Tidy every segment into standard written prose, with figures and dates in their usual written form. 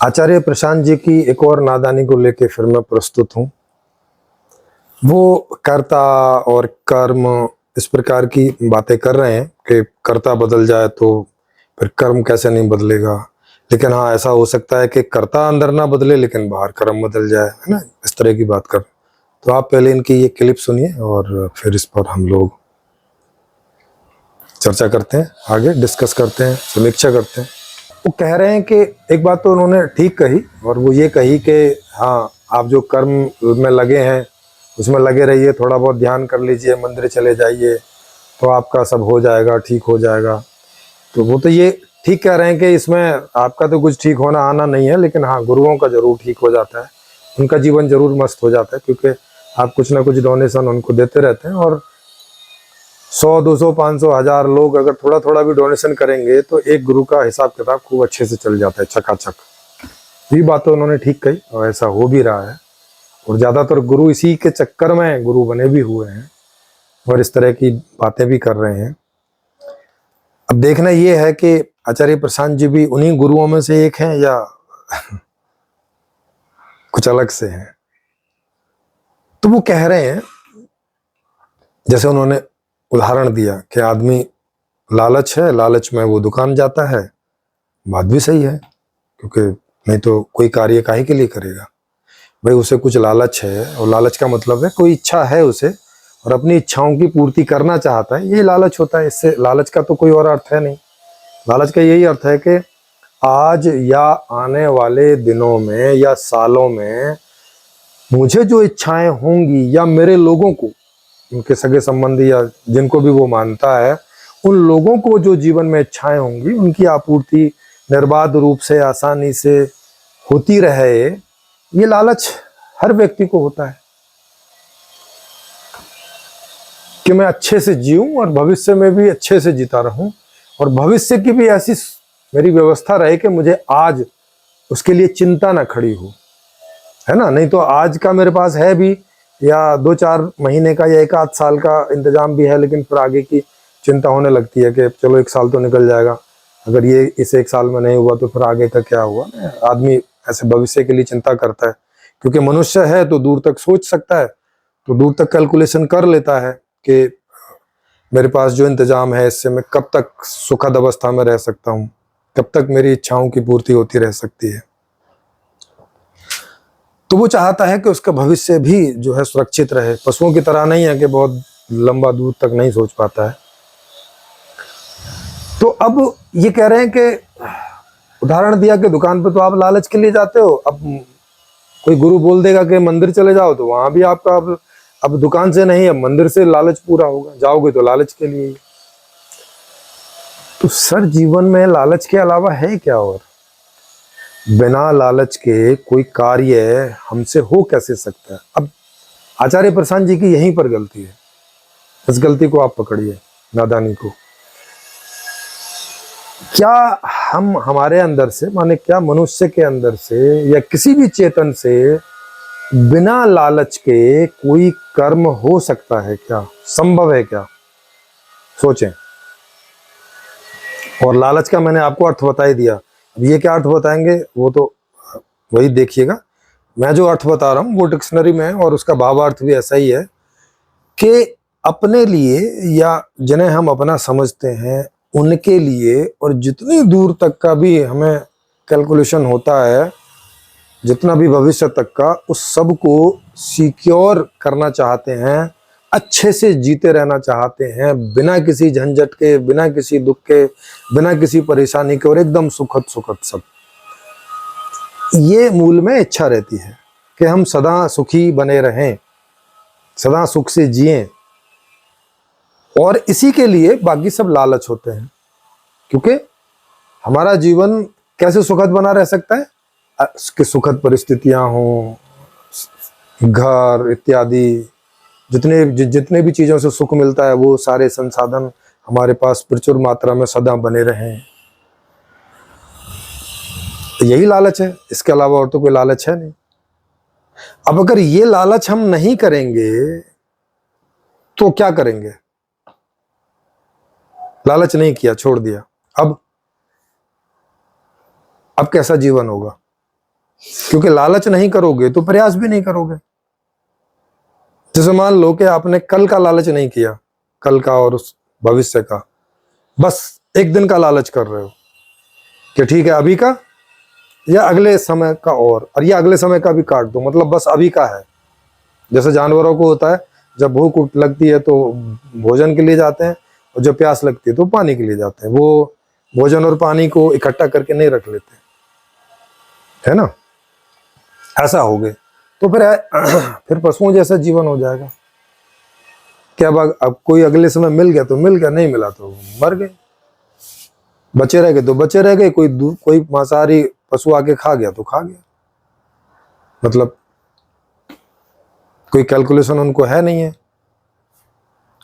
आचार्य प्रशांत जी की एक और नादानी को लेके फिर मैं प्रस्तुत हूँ। वो कर्ता और कर्म इस प्रकार की बातें कर रहे हैं कि कर्ता बदल जाए तो फिर कर्म कैसे नहीं बदलेगा। लेकिन हाँ, ऐसा हो सकता है कि कर्ता अंदर ना बदले लेकिन बाहर कर्म बदल जाए, है ना। इस तरह की बात कर। तो आप पहले इनकी ये क्लिप सुनिए और फिर इस पर हम लोग चर्चा करते हैं, आगे डिस्कस करते हैं, समीक्षा करते हैं। वो कह रहे हैं कि एक बात तो उन्होंने ठीक कही, और वो ये कही कि हाँ, आप जो कर्म में लगे हैं उसमें लगे रहिए, थोड़ा बहुत ध्यान कर लीजिए, मंदिर चले जाइए तो आपका सब हो जाएगा, ठीक हो जाएगा। तो वो तो ये ठीक कह रहे हैं कि इसमें आपका तो कुछ ठीक होना आना नहीं है, लेकिन हाँ, गुरुओं का जरूर ठीक हो जाता है, उनका जीवन जरूर मस्त हो जाता है, क्योंकि आप कुछ ना कुछ डोनेशन उनको देते रहते हैं। और 100, 200, 500, 1000 लोग अगर थोड़ा थोड़ा भी डोनेशन करेंगे तो एक गुरु का हिसाब किताब खूब अच्छे से चल जाता है, चकाचक। ये बात तो उन्होंने ठीक कही और ऐसा हो भी रहा है। और ज्यादातर गुरु इसी के चक्कर में गुरु बने भी हुए हैं और इस तरह की बातें भी कर रहे हैं। अब देखना यह है कि आचार्य प्रशांत जी भी उन्हीं गुरुओं में से एक हैं या कुछ अलग से हैं। तो वो कह रहे हैं, जैसे उन्होंने उदाहरण दिया कि आदमी लालच है, लालच में वो दुकान जाता है। बात भी सही है, क्योंकि नहीं तो कोई कार्य काहे के लिए करेगा भाई। उसे कुछ लालच है, और लालच का मतलब है कोई इच्छा है उसे और अपनी इच्छाओं की पूर्ति करना चाहता है, ये लालच होता है। इससे लालच का तो कोई और अर्थ है नहीं। लालच का यही अर्थ है कि आज या आने वाले दिनों में या सालों में मुझे जो इच्छाएं होंगी, या मेरे लोगों को, उनके सगे संबंधी या जिनको भी वो मानता है, उन लोगों को जो जीवन में इच्छाएं होंगी उनकी आपूर्ति निर्बाध रूप से, आसानी से होती रहे। ये लालच हर व्यक्ति को होता है कि मैं अच्छे से जीऊं और भविष्य में भी अच्छे से जीता रहूं, और भविष्य की भी ऐसी मेरी व्यवस्था रहे कि मुझे आज उसके लिए चिंता ना खड़ी हो, है ना। नहीं तो आज का मेरे पास है भी, या 2-4 महीने का या 1 आध साल का इंतजाम भी है, लेकिन फिर आगे की चिंता होने लगती है कि चलो 1 साल तो निकल जाएगा, अगर ये इस 1 साल में नहीं हुआ तो फिर आगे का क्या हुआ। आदमी ऐसे भविष्य के लिए चिंता करता है, क्योंकि मनुष्य है तो दूर तक सोच सकता है, तो दूर तक कैलकुलेशन कर लेता है कि मेरे पास जो इंतजाम है इससे मैं कब तक सुखद अवस्था में रह सकता हूँ, कब तक मेरी इच्छाओं की पूर्ति होती रह सकती है। तो वो चाहता है कि उसका भविष्य भी जो है सुरक्षित रहे। पशुओं की तरह नहीं है कि बहुत लंबा दूर तक नहीं सोच पाता है। तो अब ये कह रहे हैं कि उदाहरण दिया कि दुकान पे तो आप लालच के लिए जाते हो, अब कोई गुरु बोल देगा कि मंदिर चले जाओ तो वहां भी आपका अब दुकान से नहीं, अब मंदिर से लालच पूरा होगा, जाओगे तो लालच के लिए। तो सर, जीवन में लालच के अलावा है क्या? और बिना लालच के कोई कार्य हमसे हो कैसे सकता है? अब आचार्य प्रशांत जी की यहीं पर गलती है। इस गलती को आप पकड़िए, नादानी को। क्या हम हमारे अंदर से, माने क्या मनुष्य के अंदर से या किसी भी चेतन से बिना लालच के कोई कर्म हो सकता है? क्या संभव है? क्या सोचें। और लालच का मैंने आपको अर्थ बता ही दिया। अब ये क्या अर्थ बताएंगे वो तो वही देखिएगा। मैं जो अर्थ बता रहा हूँ वो डिक्शनरी में है, और उसका भावार्थ भी ऐसा ही है कि अपने लिए, या जिन्हें हम अपना समझते हैं उनके लिए, और जितनी दूर तक का भी हमें कैलकुलेशन होता है, जितना भी भविष्य तक का, उस सब को सिक्योर करना चाहते हैं, अच्छे से जीते रहना चाहते हैं, बिना किसी झंझट के, बिना किसी दुख के, बिना किसी परेशानी के, और एकदम सुखद सुखद सब। ये मूल में इच्छा रहती है कि हम सदा सुखी बने रहें, सदा सुख से जिएं, और इसी के लिए बाकी सब लालच होते हैं। क्योंकि हमारा जीवन कैसे सुखद बना रह सकता है कि सुखद परिस्थितियां हों, घर इत्यादि, जितने भी चीजों से सुख मिलता है वो सारे संसाधन हमारे पास प्रचुर मात्रा में सदा बने रहें। यही लालच है, इसके अलावा और तो कोई लालच है नहीं। अब अगर ये लालच हम नहीं करेंगे तो क्या करेंगे? लालच नहीं किया, छोड़ दिया, अब कैसा जीवन होगा? क्योंकि लालच नहीं करोगे तो प्रयास भी नहीं करोगे। जैसे मान लो कि आपने कल का लालच नहीं किया, कल का और उस भविष्य का, बस एक दिन का लालच कर रहे हो कि ठीक है अभी का या अगले समय का, और ये अगले समय का भी काट दो, मतलब बस अभी का है। जैसे जानवरों को होता है, जब भूख लगती है तो भोजन के लिए जाते हैं, और जब प्यास लगती है तो पानी के लिए जाते हैं। वो भोजन और पानी को इकट्ठा करके नहीं रख लेते, है ना। ऐसा हो गए तो फिर पशुओं जैसा जीवन हो जाएगा। क्या अब कोई अगले समय मिल गया तो मिल गया, नहीं मिला तो मर गए, बचे रह गए तो बचे रह गए। कोई मांसाहारी पशु आके खा गया तो खा गया, मतलब कोई कैलकुलेशन उनको है नहीं है,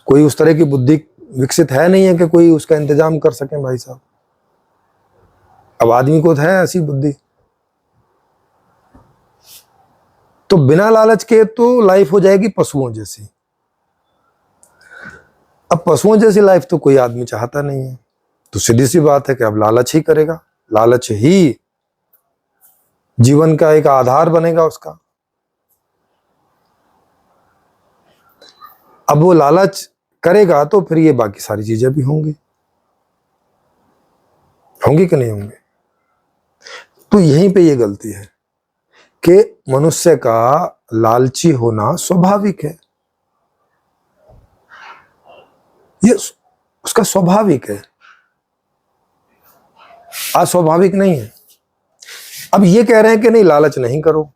कोई उस तरह की बुद्धि विकसित है नहीं है कि कोई उसका इंतजाम कर सके भाई साहब। अब आदमी को है ऐसी बुद्धि। तो बिना लालच के तो लाइफ हो जाएगी पशुओं जैसी। अब पशुओं जैसी लाइफ तो कोई आदमी चाहता नहीं है, तो सीधी सी बात है कि अब लालच ही करेगा, लालच ही जीवन का एक आधार बनेगा उसका। अब वो लालच करेगा तो फिर ये बाकी सारी चीजें भी होंगी कि नहीं होंगी। तो यहीं पे ये गलती है कि मनुष्य का लालची होना स्वाभाविक है, ये उसका स्वाभाविक है, अस्वाभाविक नहीं है। अब ये कह रहे हैं कि नहीं लालच नहीं करो,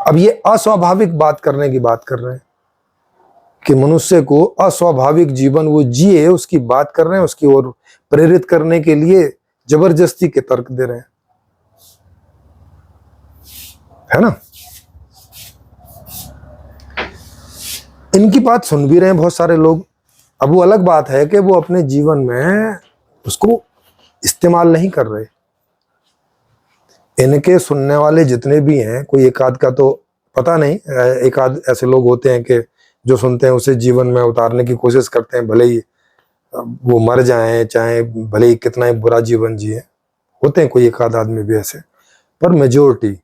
अब ये अस्वाभाविक बात करने की बात कर रहे हैं कि मनुष्य को अस्वाभाविक जीवन वो जिए, उसकी बात कर रहे हैं, उसकी ओर प्रेरित करने के लिए जबरदस्ती के तर्क दे रहे हैं, है ना। इनकी बात सुन भी रहे हैं बहुत सारे लोग। अब वो अलग बात है कि वो अपने जीवन में उसको इस्तेमाल नहीं कर रहे। इनके सुनने वाले जितने भी हैं, कोई एक आध का तो पता नहीं, एक आध ऐसे लोग होते हैं कि जो सुनते हैं उसे जीवन में उतारने की कोशिश करते हैं, भले ही वो मर जाएं, चाहे भले ही कितना ही बुरा जीवन जिए, होते हैं कोई एक आध आदमी भी ऐसे। पर मेजोरिटी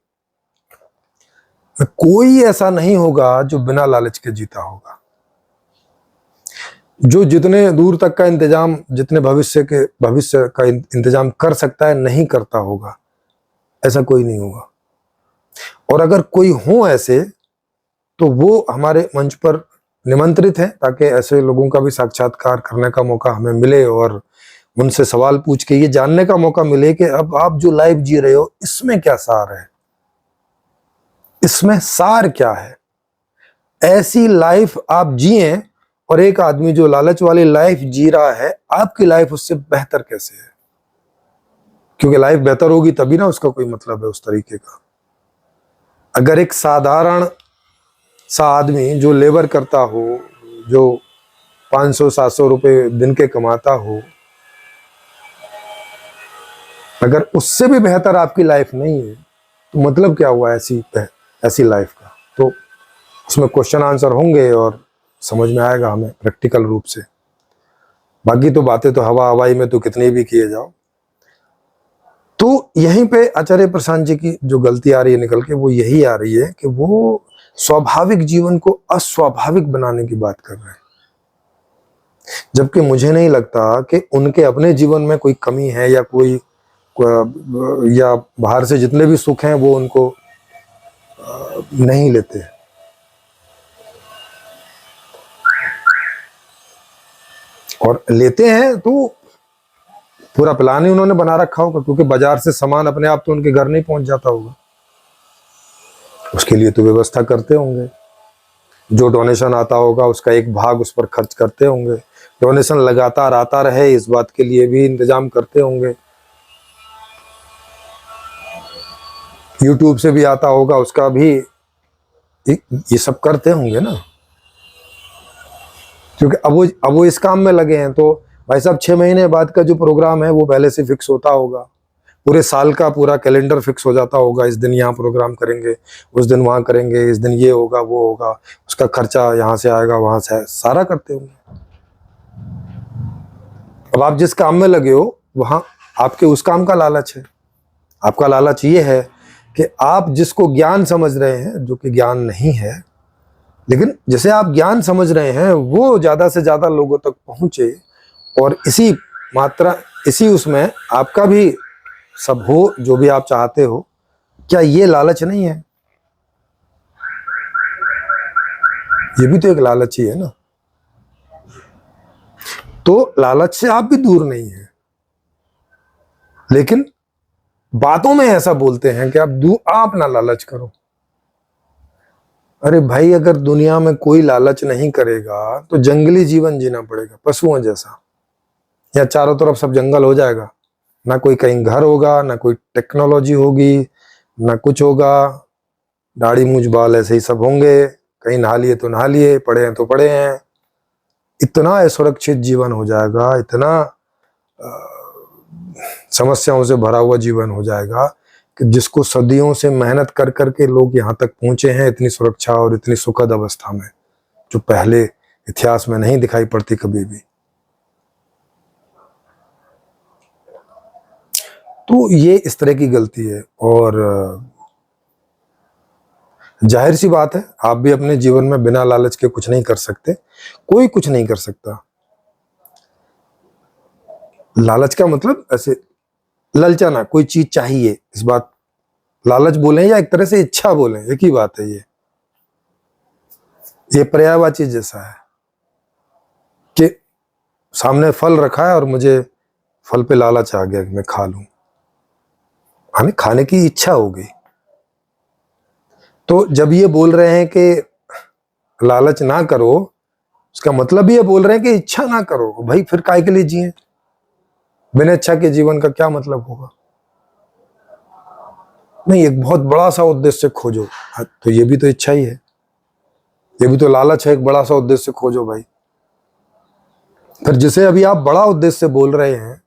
कोई ऐसा नहीं होगा जो बिना लालच के जीता होगा, जो जितने दूर तक का इंतजाम, जितने भविष्य का इंतजाम कर सकता है नहीं करता होगा, ऐसा कोई नहीं होगा। और अगर कोई हो ऐसे तो वो हमारे मंच पर निमंत्रित है, ताकि ऐसे लोगों का भी साक्षात्कार करने का मौका हमें मिले और उनसे सवाल पूछ के ये जानने का मौका मिले कि अब आप जो लाइफ जी रहे हो इसमें क्या सार है, इसमें सार क्या है। ऐसी लाइफ आप जिए, और एक आदमी जो लालच वाली लाइफ जी रहा है, आपकी लाइफ उससे बेहतर कैसे है? क्योंकि लाइफ बेहतर होगी तभी ना उसका कोई मतलब है उस तरीके का। अगर एक साधारण सा आदमी जो लेबर करता हो, जो 500-700 रुपए दिन के कमाता हो, अगर उससे भी बेहतर आपकी लाइफ नहीं है तो मतलब क्या हुआ ऐसी लाइफ का? तो उसमें क्वेश्चन आंसर होंगे और समझ में आएगा हमें प्रैक्टिकल रूप से। बाकी तो बातें तो हवा हवाई में तो कितनी भी किए जाओ। तो यहीं पे आचार्य प्रशांत जी की जो गलती आ रही है निकल के, वो यही आ रही है कि वो स्वाभाविक जीवन को अस्वाभाविक बनाने की बात कर रहे हैं, जबकि मुझे नहीं लगता कि उनके अपने जीवन में कोई कमी है या या बाहर से जितने भी सुख हैं वो उनको नहीं लेते। और लेते हैं तो पूरा प्लान ही उन्होंने बना रखा होगा, क्योंकि बाजार से सामान अपने आप तो उनके घर नहीं पहुंच जाता होगा, उसके लिए तो व्यवस्था करते होंगे। जो डोनेशन आता होगा उसका एक भाग उस पर खर्च करते होंगे, डोनेशन लगातार आता रहे इस बात के लिए भी इंतजाम करते होंगे। यूट्यूब से भी आता होगा, उसका भी ये सब करते होंगे ना, क्योंकि अब वो इस काम में लगे हैं। तो भाई साहब 6 महीने बाद का जो प्रोग्राम है वो पहले से फिक्स होता होगा, पूरे साल का पूरा कैलेंडर फिक्स हो जाता होगा, इस दिन यहाँ प्रोग्राम करेंगे, उस दिन वहाँ करेंगे, इस दिन ये होगा वो होगा, उसका खर्चा यहाँ से आएगा वहाँ से, सारा करते होंगे। अब आप जिस काम में लगे हो वहाँ आपके उस काम का लालच है, आपका लालच ये है कि आप जिसको ज्ञान समझ रहे हैं, जो कि ज्ञान नहीं है, लेकिन जिसे आप ज्ञान समझ रहे हैं वो ज़्यादा से ज़्यादा लोगों तक पहुँचे, और इसी उसमें आपका भी सब हो जो भी आप चाहते हो। क्या ये लालच नहीं है? ये भी तो एक लालच ही है ना। तो लालच से आप भी दूर नहीं है, लेकिन बातों में ऐसा बोलते हैं कि आप ना लालच करो। अरे भाई, अगर दुनिया में कोई लालच नहीं करेगा तो जंगली जीवन जीना पड़ेगा, पशुओं जैसा। या चारों तरफ सब जंगल हो जाएगा, ना कोई कहीं घर होगा, ना कोई टेक्नोलॉजी होगी, ना कुछ होगा। दाढ़ी मूंछ बाल ऐसे ही सब होंगे, कहीं नहा लिए तो नहा लिए, पड़े हैं तो पड़े हैं। इतना असुरक्षित जीवन हो जाएगा, इतना समस्याओं से भरा हुआ जीवन हो जाएगा कि जिसको सदियों से मेहनत कर करके लोग यहाँ तक पहुंचे हैं, इतनी सुरक्षा और इतनी सुखद अवस्था में, जो पहले इतिहास में नहीं दिखाई पड़ती कभी भी। तो ये इस तरह की गलती है, और जाहिर सी बात है आप भी अपने जीवन में बिना लालच के कुछ नहीं कर सकते, कोई कुछ नहीं कर सकता। लालच का मतलब ऐसे ललचाना, कोई चीज चाहिए, इस बात लालच बोलें या एक तरह से इच्छा बोलें, एक ही बात है। ये पर्यायवाची जैसा है कि सामने फल रखा है और मुझे फल पे लालच आ गया कि मैं खा लूं, हमें खाने की इच्छा हो गई। तो जब ये बोल रहे हैं कि लालच ना करो, उसका मतलब ये बोल रहे हैं कि इच्छा ना करो। भाई फिर काय के लिए जिए? बिना इच्छा के जीवन का क्या मतलब होगा? नहीं, एक बहुत बड़ा सा उद्देश्य खोजो। तो ये भी तो इच्छा ही है, ये भी तो लालच है, एक बड़ा सा उद्देश्य खोजो भाई। फिर जिसे अभी आप बड़ा उद्देश्य बोल रहे हैं,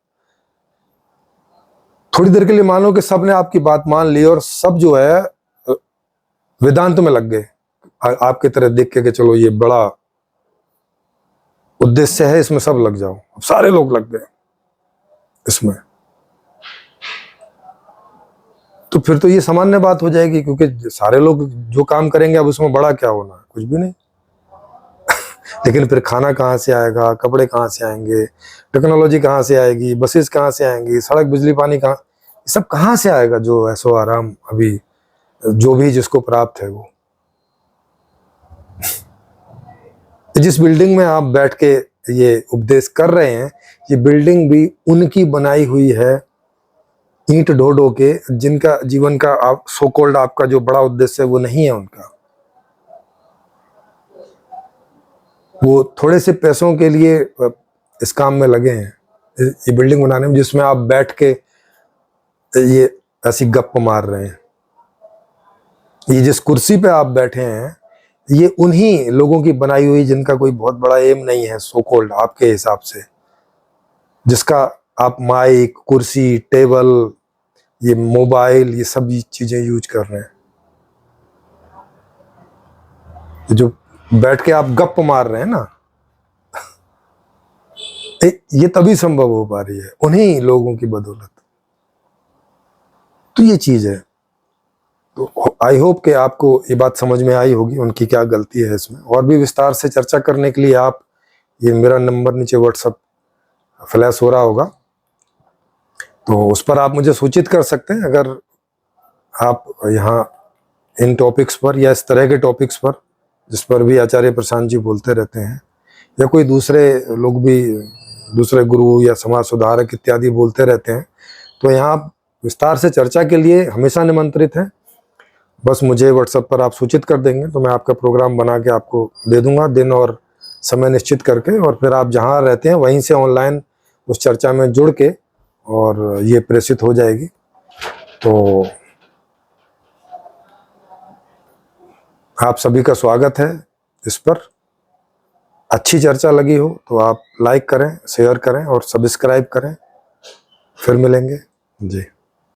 थोड़ी देर के लिए मानो कि सबने आपकी बात मान ली और सब जो है वेदांत में लग गए आपके तरह देख के कि चलो ये बड़ा उद्देश्य है, इसमें सब लग जाओ। अब सारे लोग लग गए इसमें, तो फिर तो ये सामान्य बात हो जाएगी, क्योंकि सारे लोग जो काम करेंगे अब उसमें बड़ा क्या होना है, कुछ भी नहीं। लेकिन फिर खाना कहाँ से आएगा, कपड़े कहाँ से आएंगे, टेक्नोलॉजी कहाँ से आएगी, बसेस कहाँ से आएंगी, सड़क बिजली पानी कहाँ, सब कहाँ से आएगा? जो ऐसो आराम अभी जो भी जिसको प्राप्त है वो। जिस बिल्डिंग में आप बैठ के ये उपदेश कर रहे हैं, ये बिल्डिंग भी उनकी बनाई हुई है, ईंट ढो ढो के, जिनका जीवन का आप सो कॉल्ड आपका जो बड़ा उद्देश्य है वो नहीं है उनका। वो थोड़े से पैसों के लिए इस काम में लगे हैं, ये बिल्डिंग बनाने में, जिसमें आप बैठ के ये ऐसी गप मार रहे हैं। ये जिस कुर्सी पे आप बैठे हैं, ये उन्हीं लोगों की बनाई हुई जिनका कोई बहुत बड़ा एम नहीं है सो कॉल्ड आपके हिसाब से, जिसका आप माइक, कुर्सी, टेबल, ये मोबाइल, ये सब चीजें यूज कर रहे हैं। जो बैठ के आप गप मार रहे हैं ना, ये तभी संभव हो पा रही है उन्हीं लोगों की बदौलत। तो ये चीज है। तो आई होप कि आपको ये बात समझ में आई होगी उनकी क्या गलती है इसमें। और भी विस्तार से चर्चा करने के लिए आप, ये मेरा नंबर नीचे व्हाट्सएप फ्लैश हो रहा होगा, तो उस पर आप मुझे सूचित कर सकते हैं। अगर आप यहाँ इन टॉपिक्स पर या इस तरह के टॉपिक्स पर, जिस पर भी आचार्य प्रशांत जी बोलते रहते हैं, या कोई दूसरे लोग भी, दूसरे गुरु या समाज सुधारक इत्यादि बोलते रहते हैं, तो यहाँ विस्तार से चर्चा के लिए हमेशा निमंत्रित हैं। बस मुझे व्हाट्सएप पर आप सूचित कर देंगे तो मैं आपका प्रोग्राम बना के आपको दे दूंगा, दिन और समय निश्चित करके, और फिर आप जहाँ रहते हैं वहीं से ऑनलाइन उस चर्चा में जुड़ के और ये प्रेषित हो जाएगी। तो आप सभी का स्वागत है इस पर। अच्छी चर्चा लगी हो तो आप लाइक करें, शेयर करें और सब्सक्राइब करें। फिर मिलेंगे जी।